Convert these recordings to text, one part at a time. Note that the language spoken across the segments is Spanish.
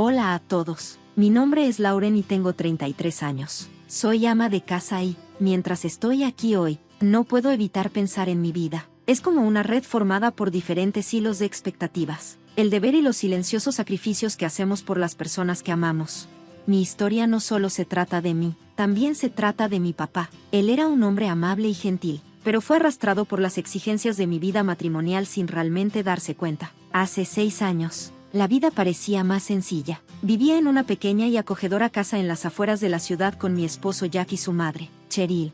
Hola a todos. Mi nombre es Lauren y tengo 33 años. Soy ama de casa y, mientras estoy aquí hoy, no puedo evitar pensar en mi vida. Es como una red formada por diferentes hilos de expectativas, el deber y los silenciosos sacrificios que hacemos por las personas que amamos. Mi historia no solo se trata de mí, también se trata de mi papá. Él era un hombre amable y gentil, pero fue arrastrado por las exigencias de mi vida matrimonial sin realmente darse cuenta. Hace 6 años, la vida parecía más sencilla. Vivía en una pequeña y acogedora casa en las afueras de la ciudad con mi esposo Jack y su madre, Cheryl.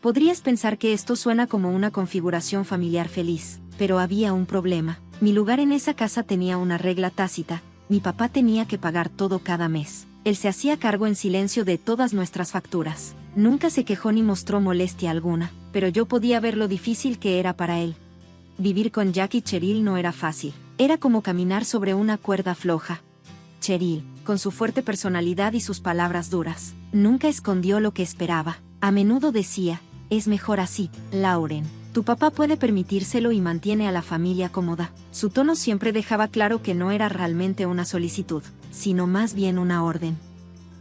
Podrías pensar que esto suena como una configuración familiar feliz, pero había un problema. Mi lugar en esa casa tenía una regla tácita: mi papá tenía que pagar todo cada mes. Él se hacía cargo en silencio de todas nuestras facturas. Nunca se quejó ni mostró molestia alguna, pero yo podía ver lo difícil que era para él. Vivir con Jack y Cheryl no era fácil. Era como caminar sobre una cuerda floja. Cheryl, con su fuerte personalidad y sus palabras duras, nunca escondió lo que esperaba. A menudo decía: es mejor así, Lauren. Tu papá puede permitírselo y mantiene a la familia cómoda. Su tono siempre dejaba claro que no era realmente una solicitud, sino más bien una orden.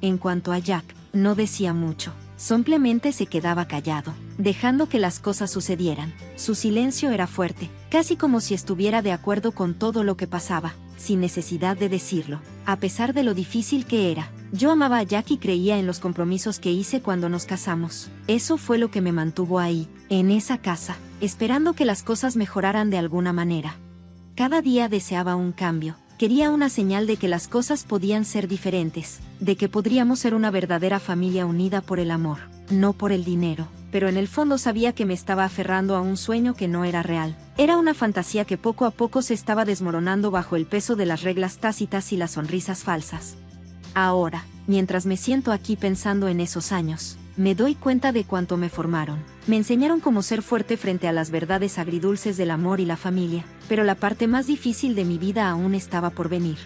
En cuanto a Jack, no decía mucho. Simplemente se quedaba callado, dejando que las cosas sucedieran. Su silencio era fuerte, casi como si estuviera de acuerdo con todo lo que pasaba, sin necesidad de decirlo. A pesar de lo difícil que era, yo amaba a Jack y creía en los compromisos que hice cuando nos casamos. Eso fue lo que me mantuvo ahí, en esa casa, esperando que las cosas mejoraran de alguna manera. Cada día deseaba un cambio. Quería una señal de que las cosas podían ser diferentes, de que podríamos ser una verdadera familia unida por el amor, no por el dinero. Pero en el fondo sabía que me estaba aferrando a un sueño que no era real. Era una fantasía que poco a poco se estaba desmoronando bajo el peso de las reglas tácitas y las sonrisas falsas. Ahora, mientras me siento aquí pensando en esos años, me doy cuenta de cuánto me formaron. Me enseñaron cómo ser fuerte frente a las verdades agridulces del amor y la familia, pero la parte más difícil de mi vida aún estaba por venir.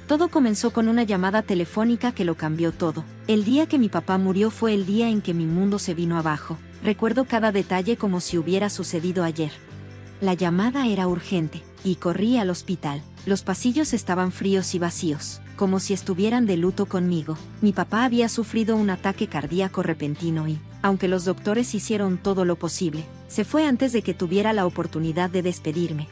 Todo comenzó con una llamada telefónica que lo cambió todo. El día que mi papá murió fue el día en que mi mundo se vino abajo. Recuerdo cada detalle como si hubiera sucedido ayer. La llamada era urgente, y corrí al hospital. Los pasillos estaban fríos y vacíos, como si estuvieran de luto conmigo. Mi papá había sufrido un ataque cardíaco repentino y, aunque los doctores hicieron todo lo posible, se fue antes de que tuviera la oportunidad de despedirme.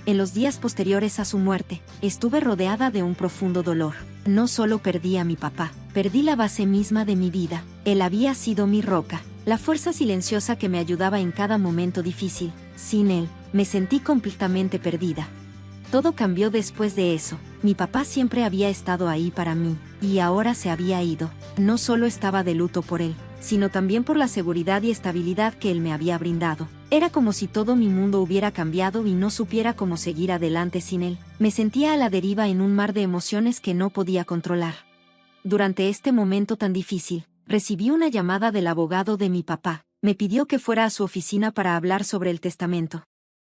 En los días posteriores a su muerte, estuve rodeada de un profundo dolor. No solo perdí a mi papá, perdí la base misma de mi vida. Él había sido mi roca, la fuerza silenciosa que me ayudaba en cada momento difícil. Sin él, me sentí completamente perdida. Todo cambió después de eso. Mi papá siempre había estado ahí para mí, y ahora se había ido. No solo estaba de luto por él, sino también por la seguridad y estabilidad que él me había brindado. Era como si todo mi mundo hubiera cambiado y no supiera cómo seguir adelante sin él. Me sentía a la deriva en un mar de emociones que no podía controlar. Durante este momento tan difícil, recibí una llamada del abogado de mi papá. Me pidió que fuera a su oficina para hablar sobre el testamento.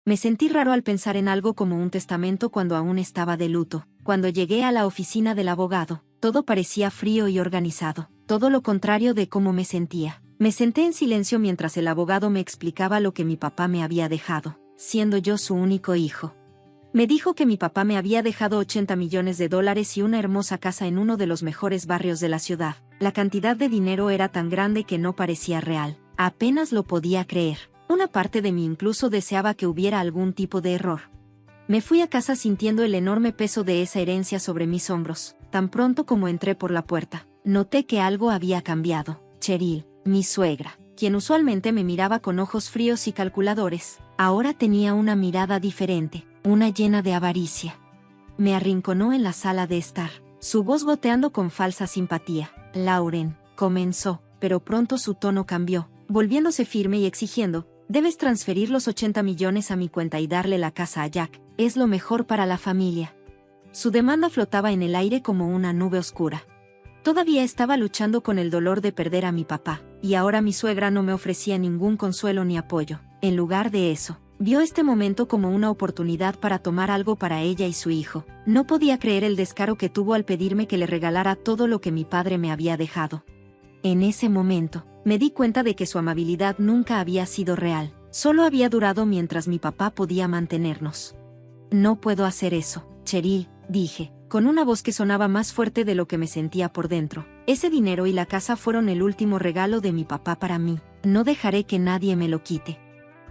Me sentí raro al pensar en algo como un testamento cuando aún estaba de luto. Cuando llegué a la oficina del abogado, todo parecía frío y organizado, todo lo contrario de cómo me sentía. Me senté en silencio mientras el abogado me explicaba lo que mi papá me había dejado, siendo yo su único hijo. Me dijo que mi papá me había dejado $80 millones y una hermosa casa en uno de los mejores barrios de la ciudad. La cantidad de dinero era tan grande que no parecía real. Apenas lo podía creer. Una parte de mí incluso deseaba que hubiera algún tipo de error. Me fui a casa sintiendo el enorme peso de esa herencia sobre mis hombros. Tan pronto como entré por la puerta, noté que algo había cambiado. Cheryl, mi suegra, quien usualmente me miraba con ojos fríos y calculadores, ahora tenía una mirada diferente, una llena de avaricia. Me arrinconó en la sala de estar, su voz goteando con falsa simpatía. Lauren, comenzó, pero pronto su tono cambió, volviéndose firme y exigiendo: debes transferir los 80 millones a mi cuenta y darle la casa a Jack. Es lo mejor para la familia. Su demanda flotaba en el aire como una nube oscura. Todavía estaba luchando con el dolor de perder a mi papá, y ahora mi suegra no me ofrecía ningún consuelo ni apoyo. En lugar de eso, vio este momento como una oportunidad para tomar algo para ella y su hijo. No podía creer el descaro que tuvo al pedirme que le regalara todo lo que mi padre me había dejado. En ese momento, me di cuenta de que su amabilidad nunca había sido real, solo había durado mientras mi papá podía mantenernos. No puedo hacer eso, Cheryl, dije. con una voz que sonaba más fuerte de lo que me sentía por dentro. Ese dinero y la casa fueron el último regalo de mi papá para mí. No dejaré que nadie me lo quite.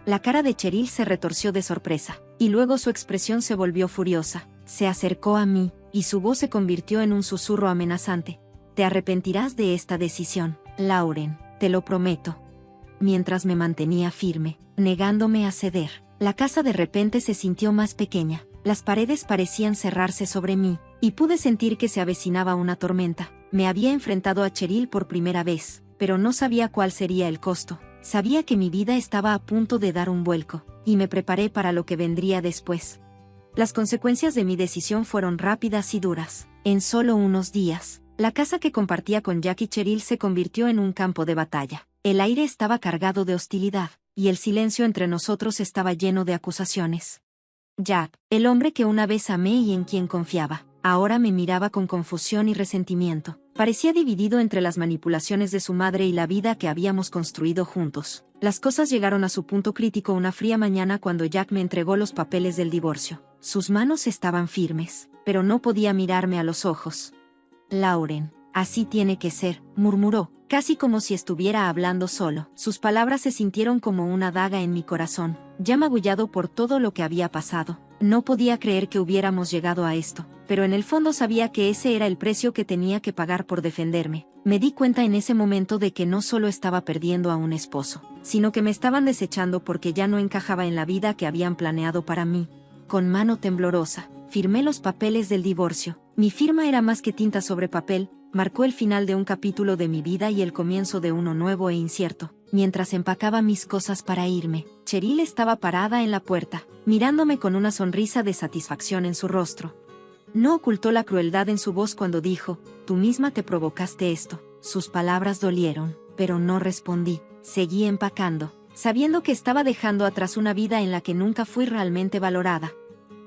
La cara de Cheryl se retorció de sorpresa, y luego su expresión se volvió furiosa. Se acercó a mí, y su voz se convirtió en un susurro amenazante. Te arrepentirás de esta decisión, Lauren, te lo prometo. Mientras me mantenía firme, negándome a ceder, la casa de repente se sintió más pequeña. Las paredes parecían cerrarse sobre mí, y pude sentir que se avecinaba una tormenta. Me había enfrentado a Cheryl por primera vez, pero no sabía cuál sería el costo. Sabía que mi vida estaba a punto de dar un vuelco, y me preparé para lo que vendría después. Las consecuencias de mi decisión fueron rápidas y duras. En solo unos días, la casa que compartía con Jack y Cheryl se convirtió en un campo de batalla. El aire estaba cargado de hostilidad, y el silencio entre nosotros estaba lleno de acusaciones. Jack, el hombre que una vez amé y en quien confiaba, ahora me miraba con confusión y resentimiento. Parecía dividido entre las manipulaciones de su madre y la vida que habíamos construido juntos. Las cosas llegaron a su punto crítico una fría mañana cuando Jack me entregó los papeles del divorcio. Sus manos estaban firmes, pero no podía mirarme a los ojos. Lauren, así tiene que ser, murmuró, casi como si estuviera hablando solo. Sus palabras se sintieron como una daga en mi corazón, ya magullado por todo lo que había pasado. No podía creer que hubiéramos llegado a esto, pero en el fondo sabía que ese era el precio que tenía que pagar por defenderme. Me di cuenta en ese momento de que no solo estaba perdiendo a un esposo, sino que me estaban desechando porque ya no encajaba en la vida que habían planeado para mí. Con mano temblorosa, firmé los papeles del divorcio. Mi firma era más que tinta sobre papel, marcó el final de un capítulo de mi vida y el comienzo de uno nuevo e incierto. Mientras empacaba mis cosas para irme, Cheryl estaba parada en la puerta, mirándome con una sonrisa de satisfacción en su rostro. No ocultó la crueldad en su voz cuando dijo, tú misma te provocaste esto. Sus palabras dolieron, pero no respondí. Seguí empacando, sabiendo que estaba dejando atrás una vida en la que nunca fui realmente valorada.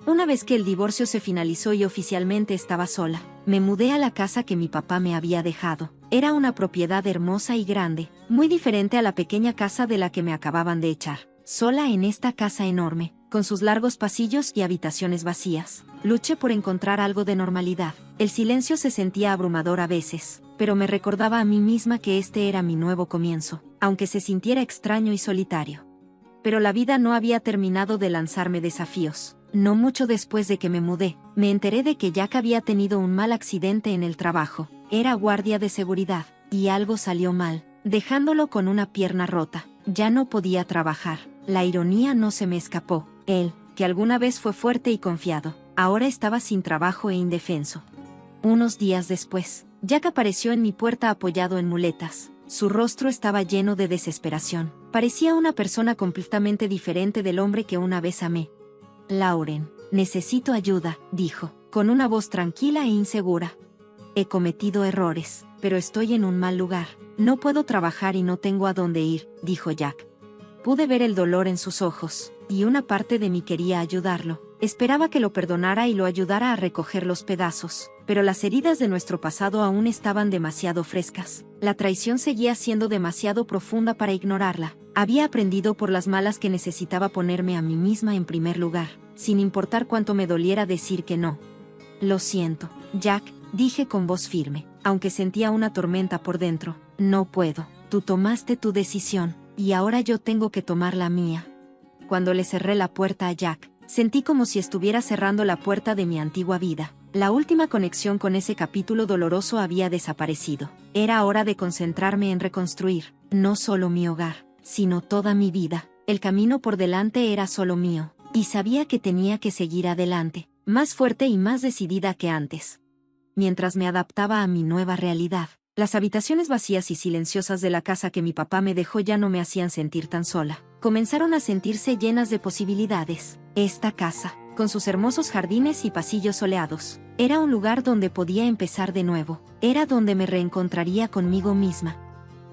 Una vez que el divorcio se finalizó y oficialmente estaba sola, me mudé a la casa que mi papá me había dejado. Era una propiedad hermosa y grande, muy diferente a la pequeña casa de la que me acababan de echar. Sola en esta casa enorme, con sus largos pasillos y habitaciones vacías, luché por encontrar algo de normalidad. El silencio se sentía abrumador a veces, pero me recordaba a mí misma que este era mi nuevo comienzo, aunque se sintiera extraño y solitario. Pero la vida no había terminado de lanzarme desafíos. No mucho después de que me mudé, me enteré de que Jack había tenido un mal accidente en el trabajo. Era guardia de seguridad, y algo salió mal, dejándolo con una pierna rota. Ya no podía trabajar. La ironía no se me escapó. Él, que alguna vez fue fuerte y confiado, ahora estaba sin trabajo e indefenso. Unos días después, Jack apareció en mi puerta apoyado en muletas. Su rostro estaba lleno de desesperación. Parecía una persona completamente diferente del hombre que una vez amé. Lauren, necesito ayuda, dijo, con una voz tranquila e insegura. He cometido errores, pero estoy en un mal lugar. No puedo trabajar y no tengo a dónde ir, dijo Jack. Pude ver el dolor en sus ojos, y una parte de mí quería ayudarlo. Esperaba que lo perdonara y lo ayudara a recoger los pedazos, pero las heridas de nuestro pasado aún estaban demasiado frescas. La traición seguía siendo demasiado profunda para ignorarla. Había aprendido por las malas que necesitaba ponerme a mí misma en primer lugar, sin importar cuánto me doliera decir que no. Lo siento, Jack, dije con voz firme, aunque sentía una tormenta por dentro. No puedo. Tú tomaste tu decisión, y ahora yo tengo que tomar la mía. Cuando le cerré la puerta a Jack, sentí como si estuviera cerrando la puerta de mi antigua vida. La última conexión con ese capítulo doloroso había desaparecido. Era hora de concentrarme en reconstruir, no solo mi hogar, sino toda mi vida. El camino por delante era solo mío, y sabía que tenía que seguir adelante, más fuerte y más decidida que antes. Mientras me adaptaba a mi nueva realidad, las habitaciones vacías y silenciosas de la casa que mi papá me dejó ya no me hacían sentir tan sola. Comenzaron a sentirse llenas de posibilidades. Esta casa, con sus hermosos jardines y pasillos soleados, era un lugar donde podía empezar de nuevo. Era donde me reencontraría conmigo misma.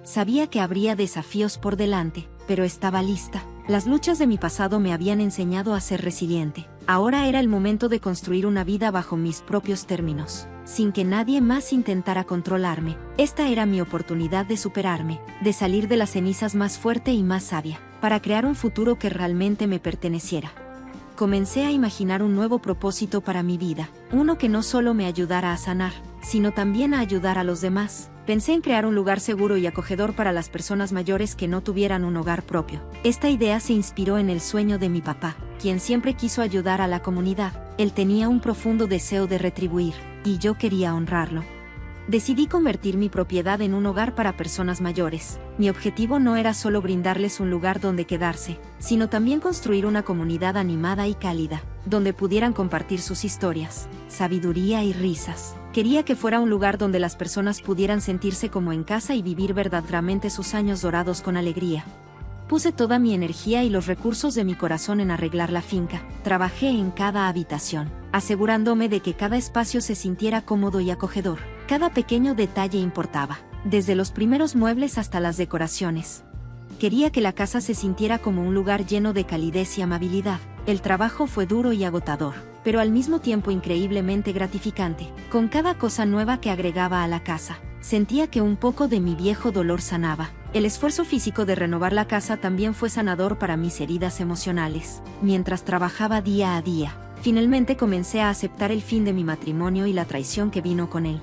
Sabía que habría desafíos por delante, pero estaba lista. Las luchas de mi pasado me habían enseñado a ser resiliente. Ahora era el momento de construir una vida bajo mis propios términos, sin que nadie más intentara controlarme. Esta era mi oportunidad de superarme, de salir de las cenizas más fuerte y más sabia, para crear un futuro que realmente me perteneciera. comencé a imaginar un nuevo propósito para mi vida, uno que no solo me ayudara a sanar, sino también a ayudar a los demás. Pensé en crear un lugar seguro y acogedor para las personas mayores que no tuvieran un hogar propio. Esta idea se inspiró en el sueño de mi papá, quien siempre quiso ayudar a la comunidad. Él tenía un profundo deseo de retribuir, y yo quería honrarlo. Decidí convertir mi propiedad en un hogar para personas mayores. Mi objetivo no era solo brindarles un lugar donde quedarse, sino también construir una comunidad animada y cálida, donde pudieran compartir sus historias, sabiduría y risas. Quería que fuera un lugar donde las personas pudieran sentirse como en casa y vivir verdaderamente sus años dorados con alegría. Puse toda mi energía y los recursos de mi corazón en arreglar la finca. Trabajé en cada habitación, asegurándome de que cada espacio se sintiera cómodo y acogedor. Cada pequeño detalle importaba, desde los primeros muebles hasta las decoraciones. Quería que la casa se sintiera como un lugar lleno de calidez y amabilidad. El trabajo fue duro y agotador, pero al mismo tiempo increíblemente gratificante. Con cada cosa nueva que agregaba a la casa, sentía que un poco de mi viejo dolor sanaba. El esfuerzo físico de renovar la casa también fue sanador para mis heridas emocionales. Mientras trabajaba día a día, finalmente comencé a aceptar el fin de mi matrimonio y la traición que vino con él.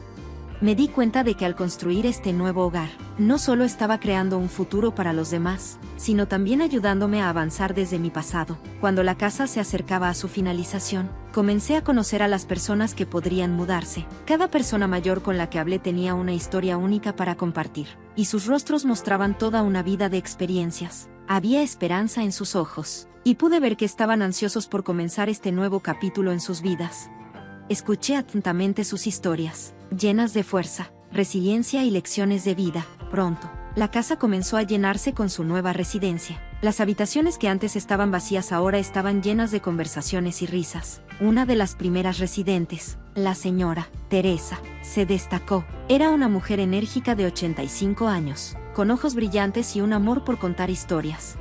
Me di cuenta de que al construir este nuevo hogar, no solo estaba creando un futuro para los demás, sino también ayudándome a avanzar desde mi pasado. Cuando la casa se acercaba a su finalización, comencé a conocer a las personas que podrían mudarse. Cada persona mayor con la que hablé tenía una historia única para compartir, y sus rostros mostraban toda una vida de experiencias. Había esperanza en sus ojos, y pude ver que estaban ansiosos por comenzar este nuevo capítulo en sus vidas. Escuché atentamente sus historias, llenas de fuerza, resiliencia y lecciones de vida. Pronto, la casa comenzó a llenarse con su nueva residencia. Las habitaciones que antes estaban vacías ahora estaban llenas de conversaciones y risas. Una de las primeras residentes, la señora Teresa, se destacó. Era una mujer enérgica de 85 años, con ojos brillantes y un amor por contar historias.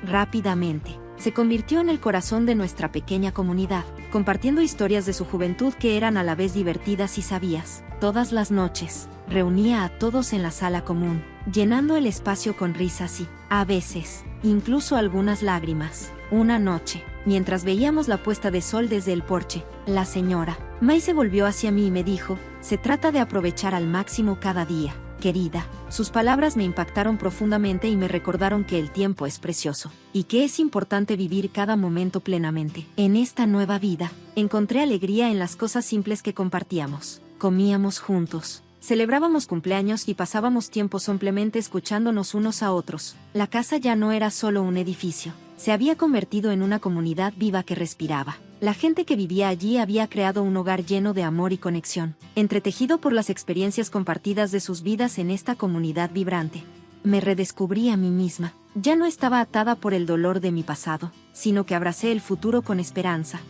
Rápidamente, se convirtió en el corazón de nuestra pequeña comunidad, compartiendo historias de su juventud que eran a la vez divertidas y sabias. Todas las noches, reunía a todos en la sala común, llenando el espacio con risas y, a veces, incluso algunas lágrimas. Una noche, mientras veíamos la puesta de sol desde el porche, la señora May se volvió hacia mí y me dijo: "Se trata de aprovechar al máximo cada día, querida". Sus palabras me impactaron profundamente y me recordaron que el tiempo es precioso, y que es importante vivir cada momento plenamente. En esta nueva vida, encontré alegría en las cosas simples que compartíamos. Comíamos juntos, celebrábamos cumpleaños y pasábamos tiempo simplemente escuchándonos unos a otros. La casa ya no era solo un edificio, se había convertido en una comunidad viva que respiraba. La gente que vivía allí había creado un hogar lleno de amor y conexión, entretejido por las experiencias compartidas de sus vidas en esta comunidad vibrante. Me redescubrí a mí misma. Ya no estaba atada por el dolor de mi pasado, sino que abracé el futuro con esperanza.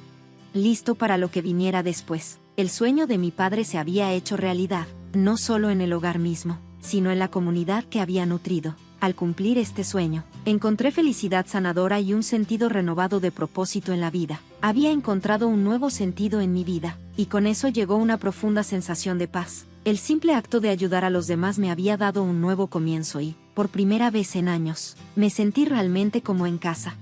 Listo para lo que viniera después. El sueño de mi padre se había hecho realidad, no solo en el hogar mismo, sino en la comunidad que había nutrido. Al cumplir este sueño, encontré felicidad sanadora y un sentido renovado de propósito en la vida. Había encontrado un nuevo sentido en mi vida, y con eso llegó una profunda sensación de paz. El simple acto de ayudar a los demás me había dado un nuevo comienzo y, por primera vez en años, me sentí realmente como en casa.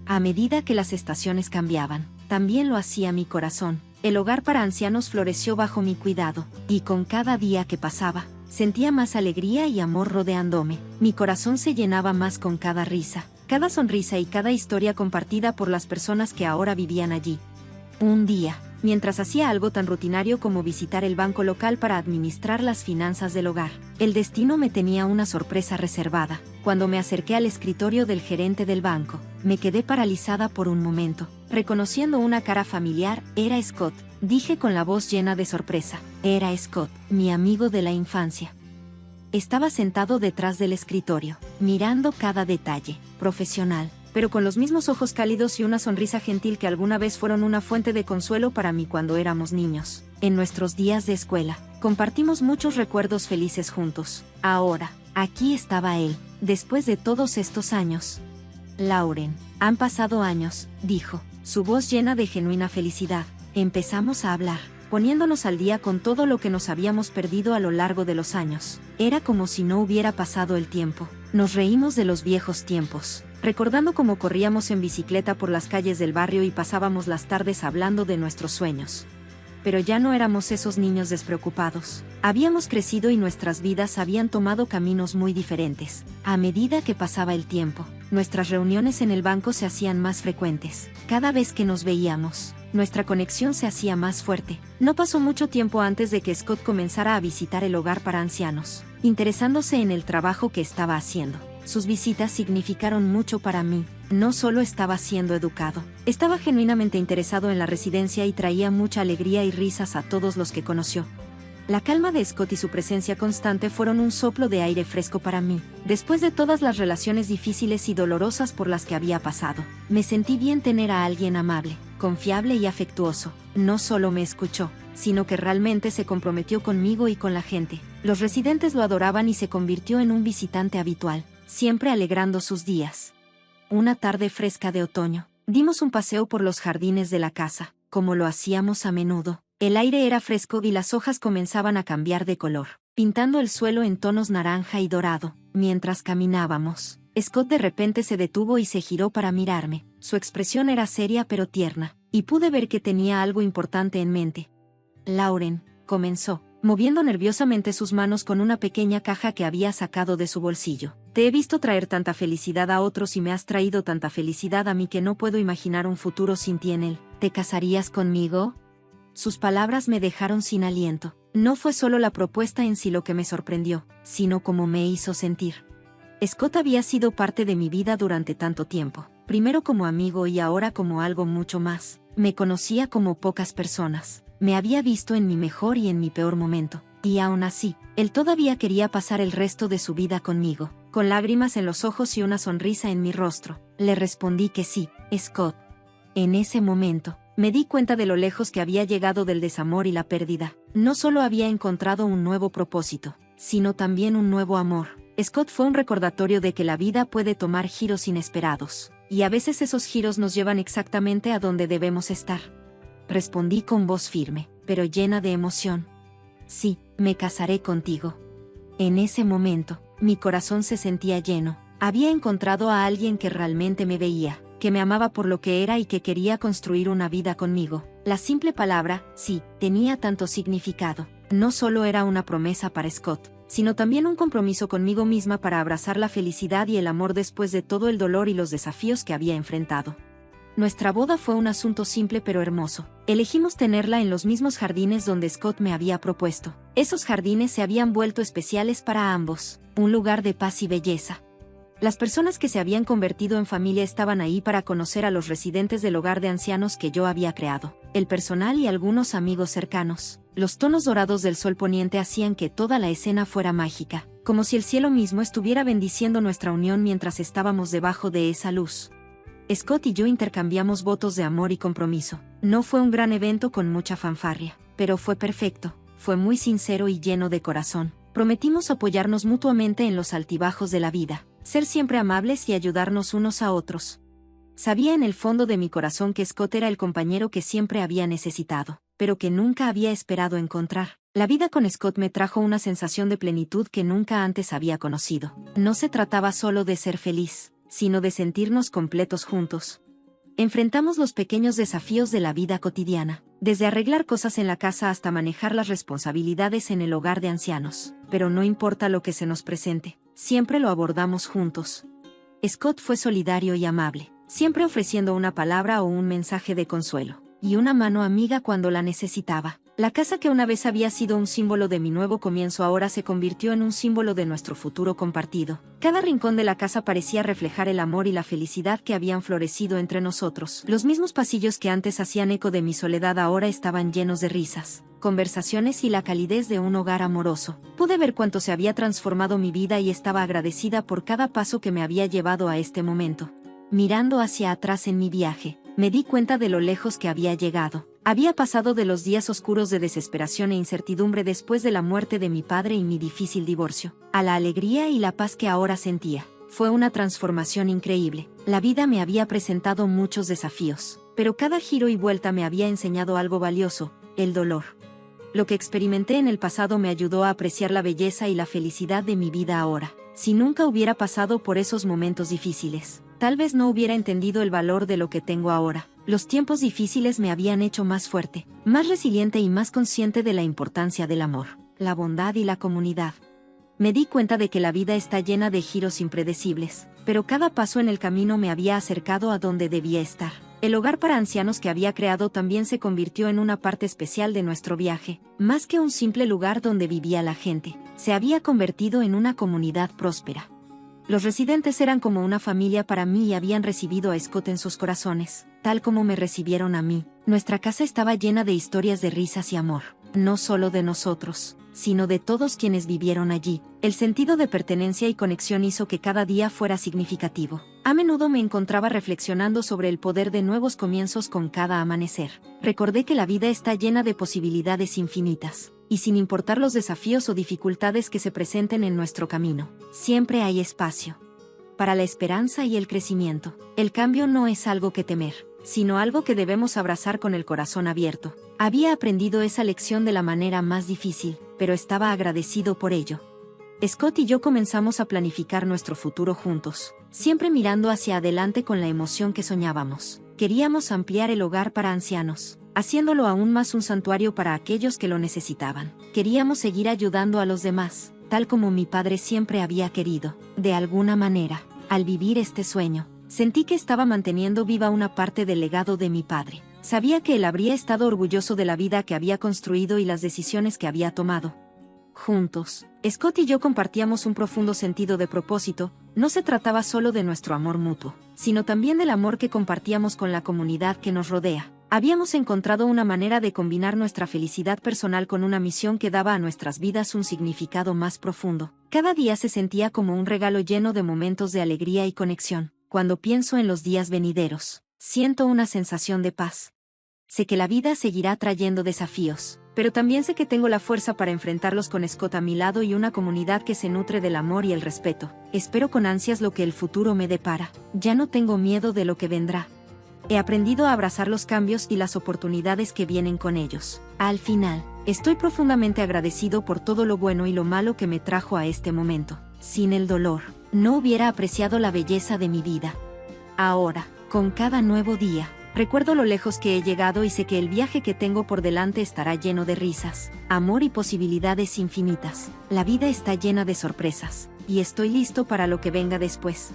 A medida que las estaciones cambiaban, también lo hacía mi corazón. El hogar para ancianos floreció bajo mi cuidado, y con cada día que pasaba, sentía más alegría y amor rodeándome. Mi corazón se llenaba más con cada risa, cada sonrisa y cada historia compartida por las personas que ahora vivían allí. Un día, mientras hacía algo tan rutinario como visitar el banco local para administrar las finanzas del hogar, el destino me tenía una sorpresa reservada. Cuando me acerqué al escritorio del gerente del banco, me quedé paralizada por un momento. Reconociendo una cara familiar, era Scott, dije con la voz llena de sorpresa. Era Scott, mi amigo de la infancia. Estaba sentado detrás del escritorio, mirando cada detalle, profesional, pero con los mismos ojos cálidos y una sonrisa gentil que alguna vez fueron una fuente de consuelo para mí cuando éramos niños. En nuestros días de escuela, compartimos muchos recuerdos felices juntos. Ahora, aquí estaba él, después de todos estos años. Lauren, han pasado años, dijo, su voz llena de genuina felicidad. Empezamos a hablar, poniéndonos al día con todo lo que nos habíamos perdido a lo largo de los años. Era como si no hubiera pasado el tiempo. Nos reímos de los viejos tiempos, recordando cómo corríamos en bicicleta por las calles del barrio y pasábamos las tardes hablando de nuestros sueños. Pero ya no éramos esos niños despreocupados. Habíamos crecido y nuestras vidas habían tomado caminos muy diferentes. A medida que pasaba el tiempo, nuestras reuniones en el banco se hacían más frecuentes. Cada vez que nos veíamos, nuestra conexión se hacía más fuerte. No pasó mucho tiempo antes de que Scott comenzara a visitar el hogar para ancianos, interesándose en el trabajo que estaba haciendo. Sus visitas significaron mucho para mí. No solo estaba siendo educado, estaba genuinamente interesado en la residencia y traía mucha alegría y risas a todos los que conoció. La calma de Scott y su presencia constante fueron un soplo de aire fresco para mí. Después de todas las relaciones difíciles y dolorosas por las que había pasado, me sentí bien tener a alguien amable, confiable y afectuoso. No solo me escuchó, sino que realmente se comprometió conmigo y con la gente. Los residentes lo adoraban y se convirtió en un visitante habitual, siempre alegrando sus días. Una tarde fresca de otoño, dimos un paseo por los jardines de la casa, como lo hacíamos a menudo. El aire era fresco y las hojas comenzaban a cambiar de color, pintando el suelo en tonos naranja y dorado. Mientras caminábamos, Scott de repente se detuvo y se giró para mirarme. Su expresión era seria pero tierna, y pude ver que tenía algo importante en mente. «Lauren», comenzó, moviendo nerviosamente sus manos con una pequeña caja que había sacado de su bolsillo. «Te he visto traer tanta felicidad a otros y me has traído tanta felicidad a mí que no puedo imaginar un futuro sin ti en él. ¿Te casarías conmigo?». Sus palabras me dejaron sin aliento. No fue solo la propuesta en sí lo que me sorprendió, sino cómo me hizo sentir. Scott había sido parte de mi vida durante tanto tiempo, primero como amigo y ahora como algo mucho más. Me conocía como pocas personas, me había visto en mi mejor y en mi peor momento, y aún así, él todavía quería pasar el resto de su vida conmigo. Con lágrimas en los ojos y una sonrisa en mi rostro, le respondí que sí, Scott. En ese momento, me di cuenta de lo lejos que había llegado del desamor y la pérdida. No solo había encontrado un nuevo propósito, sino también un nuevo amor. Scott fue un recordatorio de que la vida puede tomar giros inesperados, y a veces esos giros nos llevan exactamente a donde debemos estar. Respondí con voz firme, pero llena de emoción. Sí, me casaré contigo. En ese momento, mi corazón se sentía lleno. Había encontrado a alguien que realmente me veía, que me amaba por lo que era y que quería construir una vida conmigo. La simple palabra, sí, tenía tanto significado. No solo era una promesa para Scott, sino también un compromiso conmigo misma para abrazar la felicidad y el amor después de todo el dolor y los desafíos que había enfrentado. Nuestra boda fue un asunto simple pero hermoso. Elegimos tenerla en los mismos jardines donde Scott me había propuesto. Esos jardines se habían vuelto especiales para ambos, un lugar de paz y belleza. Las personas que se habían convertido en familia estaban ahí para conocer a los residentes del hogar de ancianos que yo había creado, el personal y algunos amigos cercanos. Los tonos dorados del sol poniente hacían que toda la escena fuera mágica, como si el cielo mismo estuviera bendiciendo nuestra unión mientras estábamos debajo de esa luz. Scott y yo intercambiamos votos de amor y compromiso. No fue un gran evento con mucha fanfarria, pero fue perfecto, fue muy sincero y lleno de corazón. Prometimos apoyarnos mutuamente en los altibajos de la vida, ser siempre amables y ayudarnos unos a otros. Sabía en el fondo de mi corazón que Scott era el compañero que siempre había necesitado, pero que nunca había esperado encontrar. La vida con Scott me trajo una sensación de plenitud que nunca antes había conocido. No se trataba solo de ser feliz, sino de sentirnos completos juntos. Enfrentamos los pequeños desafíos de la vida cotidiana, desde arreglar cosas en la casa hasta manejar las responsabilidades en el hogar de ancianos. Pero no importa lo que se nos presente, siempre lo abordamos juntos. Scott fue solidario y amable, siempre ofreciendo una palabra o un mensaje de consuelo, y una mano amiga cuando la necesitaba. La casa que una vez había sido un símbolo de mi nuevo comienzo ahora se convirtió en un símbolo de nuestro futuro compartido. Cada rincón de la casa parecía reflejar el amor y la felicidad que habían florecido entre nosotros. Los mismos pasillos que antes hacían eco de mi soledad ahora estaban llenos de risas, conversaciones y la calidez de un hogar amoroso. Pude ver cuánto se había transformado mi vida y estaba agradecida por cada paso que me había llevado a este momento. Mirando hacia atrás en mi viaje, me di cuenta de lo lejos que había llegado. Había pasado de los días oscuros de desesperación e incertidumbre después de la muerte de mi padre y mi difícil divorcio, a la alegría y la paz que ahora sentía. Fue una transformación increíble. La vida me había presentado muchos desafíos, pero cada giro y vuelta me había enseñado algo valioso: el dolor. Lo que experimenté en el pasado me ayudó a apreciar la belleza y la felicidad de mi vida ahora. Si nunca hubiera pasado por esos momentos difíciles, tal vez no hubiera entendido el valor de lo que tengo ahora. Los tiempos difíciles me habían hecho más fuerte, más resiliente y más consciente de la importancia del amor, la bondad y la comunidad. Me di cuenta de que la vida está llena de giros impredecibles, pero cada paso en el camino me había acercado a donde debía estar. El hogar para ancianos que había creado también se convirtió en una parte especial de nuestro viaje. Más que un simple lugar donde vivía la gente, se había convertido en una comunidad próspera. Los residentes eran como una familia para mí y habían recibido a Scott en sus corazones, tal como me recibieron a mí. Nuestra casa estaba llena de historias de risas y amor, no solo de nosotros, sino de todos quienes vivieron allí. El sentido de pertenencia y conexión hizo que cada día fuera significativo. A menudo me encontraba reflexionando sobre el poder de nuevos comienzos con cada amanecer. Recordé que la vida está llena de posibilidades infinitas, y sin importar los desafíos o dificultades que se presenten en nuestro camino, siempre hay espacio para la esperanza y el crecimiento. El cambio no es algo que temer, sino algo que debemos abrazar con el corazón abierto. Había aprendido esa lección de la manera más difícil, pero estaba agradecido por ello. Scott y yo comenzamos a planificar nuestro futuro juntos, siempre mirando hacia adelante con la emoción que soñábamos. Queríamos ampliar el hogar para ancianos, haciéndolo aún más un santuario para aquellos que lo necesitaban. Queríamos seguir ayudando a los demás, tal como mi padre siempre había querido. De alguna manera, al vivir este sueño, sentí que estaba manteniendo viva una parte del legado de mi padre. Sabía que él habría estado orgulloso de la vida que había construido y las decisiones que había tomado. Juntos, Scott y yo compartíamos un profundo sentido de propósito. No se trataba solo de nuestro amor mutuo, sino también del amor que compartíamos con la comunidad que nos rodea. Habíamos encontrado una manera de combinar nuestra felicidad personal con una misión que daba a nuestras vidas un significado más profundo. Cada día se sentía como un regalo lleno de momentos de alegría y conexión. Cuando pienso en los días venideros, siento una sensación de paz. Sé que la vida seguirá trayendo desafíos, pero también sé que tengo la fuerza para enfrentarlos con Scott a mi lado y una comunidad que se nutre del amor y el respeto. Espero con ansias lo que el futuro me depara. Ya no tengo miedo de lo que vendrá. He aprendido a abrazar los cambios y las oportunidades que vienen con ellos. Al final, estoy profundamente agradecido por todo lo bueno y lo malo que me trajo a este momento. Sin el dolor, no hubiera apreciado la belleza de mi vida. Ahora, con cada nuevo día, recuerdo lo lejos que he llegado y sé que el viaje que tengo por delante estará lleno de risas, amor y posibilidades infinitas. La vida está llena de sorpresas, y estoy listo para lo que venga después.